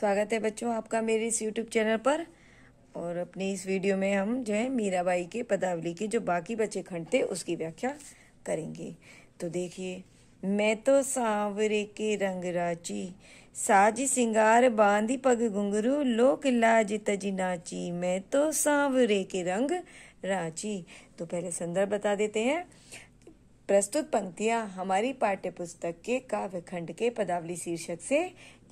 स्वागत है बच्चों आपका मेरे इस यूट्यूब चैनल पर। और अपनी इस वीडियो में हम जो है मीराबाई के पदावली के जो बाकी बचे खंड थे उसकी व्याख्या करेंगे। तो देखिए, मैं तो सांवरे के रंग राची, साज सिंगार बांधी पग घुंघरू, लोक लाज तजी नाची, मैं तो सांवरे के रंग राची। तो पहले संदर्भ बता देते हैं। प्रस्तुत पंक्तियां हमारी पाठ्य पुस्तक के काव्य खंड के पदावली शीर्षक से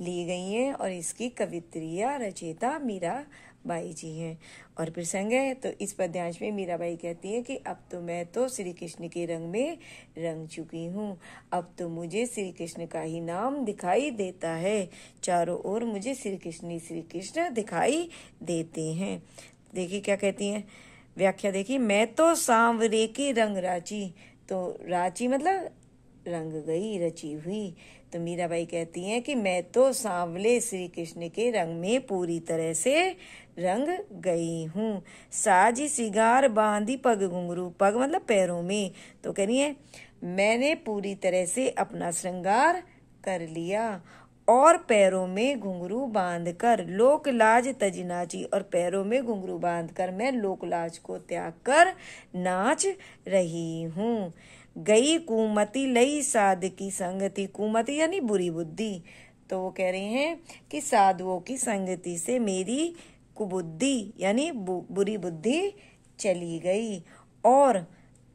ली गई हैं और इसकी कवित्रिया रचयिता मीराबाई जी हैं। और प्रसंग है तो इस पद्यांश में मीराबाई कहती हैं कि अब तो मैं तो श्री कृष्ण के रंग में रंग चुकी हूँ, अब तो मुझे श्री कृष्ण का ही नाम दिखाई देता है, चारों ओर मुझे श्री कृष्ण दिखाई देते हैं। देखिए क्या कहती हैं, व्याख्या देखिए। मैं तो सांवरे के रंग राची, तो राची मतलब रंग गई, रची हुई। तो मीराबाई कहती हैं कि मैं तो सांवले श्री कृष्ण के रंग में पूरी तरह से रंग गई हूँ। साजी सिगार बांधी पग घुंघरू, पग मतलब पैरों में। तो कह रही है मैंने पूरी तरह से अपना श्रृंगार कर लिया और पैरों में घुंघरू बांधकर, लोक लाज तज नाची, और पैरों में घुंघरू बांधकर मैं लोक लाज को त्याग कर नाच रही हूँ। गई कुमति लई साध की संगति, कुमति यानी बुरी बुद्धि। तो वो कह रहे हैं कि साधुओं की संगति से मेरी कुबुद्धि यानी बुरी बुद्धि चली गई, और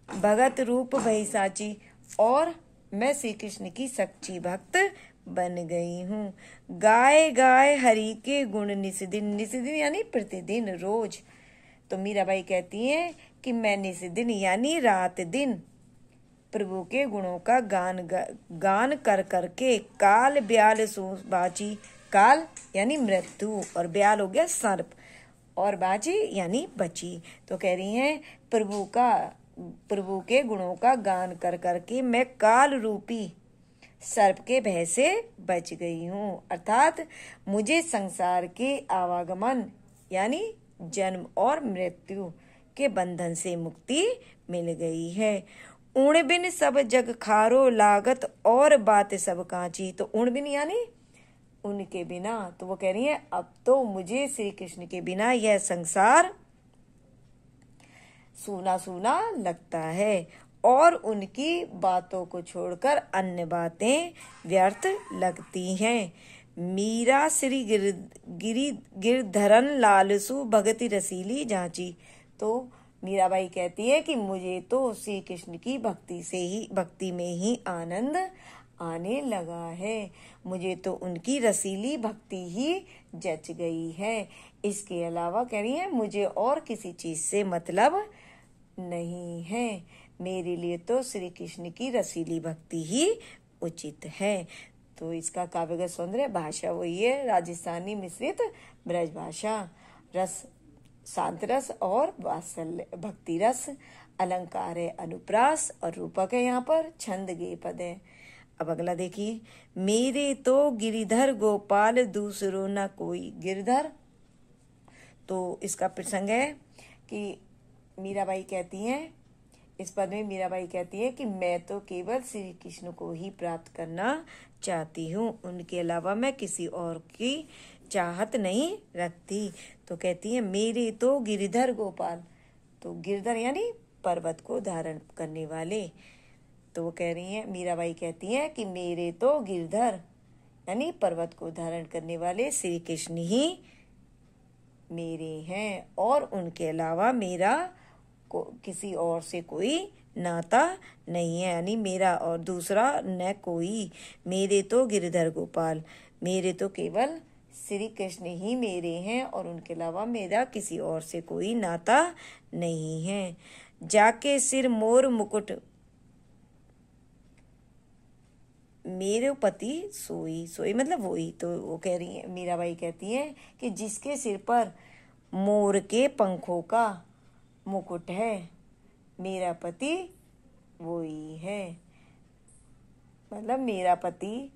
भगत रूप भई साची, और मैं श्री कृष्ण की सच्ची भक्त बन गई हूँ। गाय गाय हरि के गुण निस्दिन, निस्दिन यानी प्रतिदिन, रोज। तो मीराबाई कहती हैं कि मैं निस्दिन यानी रात दिन प्रभु के गुणों का गान कर करके काल ब्याल सो बाची, काल यानी मृत्यु और ब्याल हो गया सर्प, और बाची यानी बची। तो कह रही हैं प्रभु के गुणों का गान कर करके मैं काल रूपी सर्प के भय से बच गई हूँ, अर्थात मुझे संसार के आवागमन यानी जन्म और मृत्यु के बंधन से मुक्ति मिल गई है। उण बिन सब जग खारो लागत और बात सब कांची, तो उण बिन यानी उनके बिना। तो वो कह रही है अब तो मुझे श्री कृष्ण के बिना यह संसार सूना सूना लगता है और उनकी बातों को छोड़कर अन्य बातें व्यर्थ लगती हैं। मीरा श्री गिरधरन लालसु भगति रसीली जांची। तो मीराबाई कहती है कि मुझे तो श्री कृष्ण की भक्ति में ही आनंद आने लगा है, मुझे तो उनकी रसीली भक्ति ही जच गई है। इसके अलावा कह रही है मुझे और किसी चीज से मतलब नहीं है, मेरे लिए तो श्री कृष्ण की रसीली भक्ति ही उचित है। तो इसका काव्यगत सौंदर्य, भाषा वही है राजस्थानी मिश्रित ब्रज भाषा, रस शांत रस और वात्सल्य भक्ति रस, अलंकार है अनुप्रास और रूपक है यहाँ पर छंद गे पद है। अब अगला देखिए, मेरे तो गिरिधर गोपाल दूसरो न कोई, गिरधर। तो इसका प्रसंग है कि मीराबाई कहती हैं, इस पद में मीराबाई कहती है कि मैं तो केवल श्री कृष्ण को ही प्राप्त करना चाहती हूँ, उनके अलावा मैं किसी और की चाहत नहीं रखती। तो कहती है मेरे तो गिरिधर गोपाल, तो गिरधर यानी पर्वत को धारण करने वाले। तो वो कह रही हैं, मीराबाई कहती हैं कि मेरे तो गिरधर यानी पर्वत को धारण करने वाले श्री कृष्ण ही मेरे हैं और उनके अलावा मेरा किसी और से कोई नाता नहीं है, यानी मेरा और दूसरा न कोई। मेरे तो गिरधर गोपाल, मेरे तो केवल श्री कृष्ण ही मेरे हैं और उनके अलावा मेरा किसी और से कोई नाता नहीं है। जाके सिर मोर मुकुट मेरे पति सोई, सोई मतलब वही। तो वो कह रही है, मीराबाई कहती हैं कि जिसके सिर पर मोर के पंखों का मुकुट है मेरा पति वही है, मतलब मेरा पति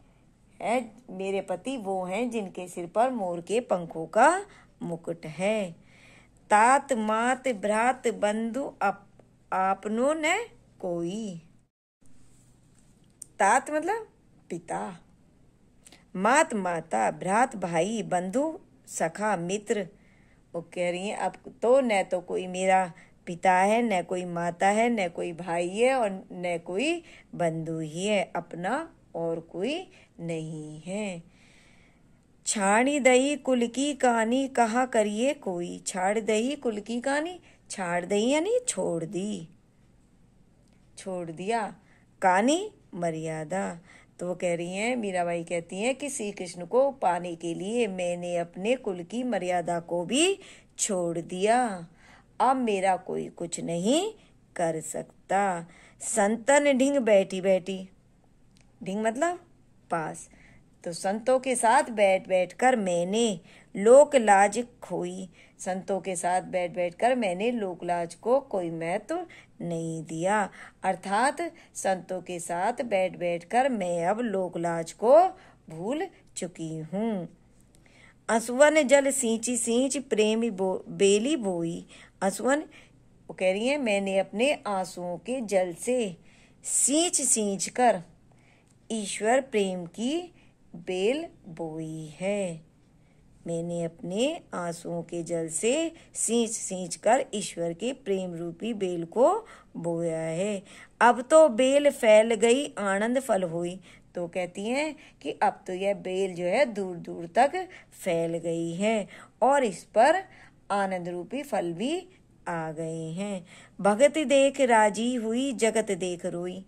है, मेरे पति वो हैं जिनके सिर पर मोर के पंखों का मुकुट है। तात मात भ्रात बंधु आपनो न कोई, तात मतलब पिता, मात माता भ्रात भाई बंधु सखा मित्र। वो कह रही है अब तो न तो कोई मेरा पिता है, न कोई माता है, न कोई भाई है और न कोई बंधु ही है, अपना और कोई नहीं है। छाड़ी दई कुल की कहानी कहा करिए कोई। छाड़ दई कुल की कहानी, छाड़ दई यानी छोड़ दी, छोड़ दिया। कहानी मर्यादा। तो वो कह रही हैं, मीराबाई कहती हैं कि श्री कृष्ण को पाने के लिए मैंने अपने कुल की मर्यादा को भी छोड़ दिया। अब मेरा कोई कुछ नहीं कर सकता। संतन ढिंग बैठी बैठी, ढिंग मतलब पास, तो संतों के साथ बैठ बैठ कर मैंने लोक लाज खोई। संतों के साथ बैठ बैठ कर मैंने लोक लाज को कोई महत्व नहीं दिया। अर्थात संतों के साथ बैठ बैठ कर मैं अब लोक लाज को भूल चुकी हूँ। असुवन जल सींची सींच प्रेमी बेली बोई। असुवन, वो कह रही है मैंने अपने आंसुओं के जल से सींच सींच कर ईश्वर प्रेम की बेल बोई है। मैंने अपने आंसुओं के जल से सींच सींच कर ईश्वर के प्रेम रूपी बेल को बोया है। अब तो बेल फैल गई आनंद फल हुई। तो कहती हैं कि अब तो यह बेल जो है दूर दूर तक फैल गई है और इस पर आनंद रूपी फल भी आ गए हैं। भगत देख राजी हुई जगत देख रोई।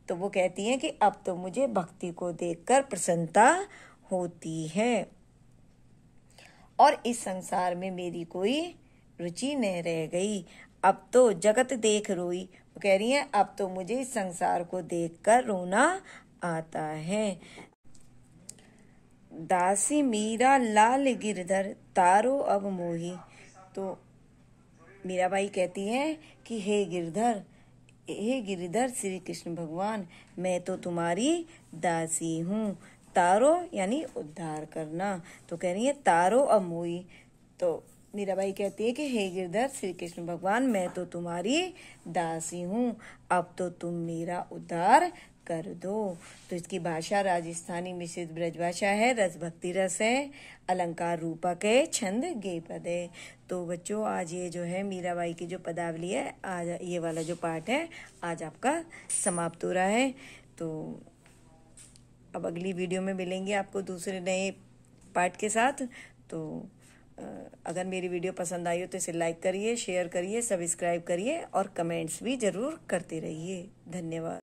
तो वो कहती हैं कि अब तो मुझे भक्ति को देखकर प्रसन्नता होती है और इस संसार में मेरी कोई रुचि न रह गई। अब तो जगत देख रोई। वो कह रही हैं अब तो मुझे इस संसार को देखकर रोना आता है। दासी मीरा लाल गिरधर तारो अब मोही। तो मीराबाई कहती हैं कि हे गिरधर श्री कृष्ण भगवान, मैं तो तुम्हारी दासी हूँ। तारो यानी उद्धार करना। तो कह रही है तारो अब मोही। तो मीराबाई कहती है कि हे गिरधर श्री कृष्ण भगवान, मैं तो तुम्हारी दासी हूँ, अब तो तुम मेरा उद्धार कर दो। तो इसकी भाषा राजस्थानी मिश्रित ब्रज भाषा है, रस भक्ति रस है, अलंकार रूपक है, छंद गे पद है। तो बच्चों आज ये जो है मीराबाई की जो पदावली है, आज ये वाला जो पाठ है आज आपका समाप्त हो रहा है। तो अब अगली वीडियो में मिलेंगे आपको दूसरे नए पाठ के साथ। तो अगर मेरी वीडियो पसंद आई हो तो इसे लाइक करिए, शेयर करिए, सब्सक्राइब करिए और कमेंट्स भी ज़रूर करते रहिए। धन्यवाद।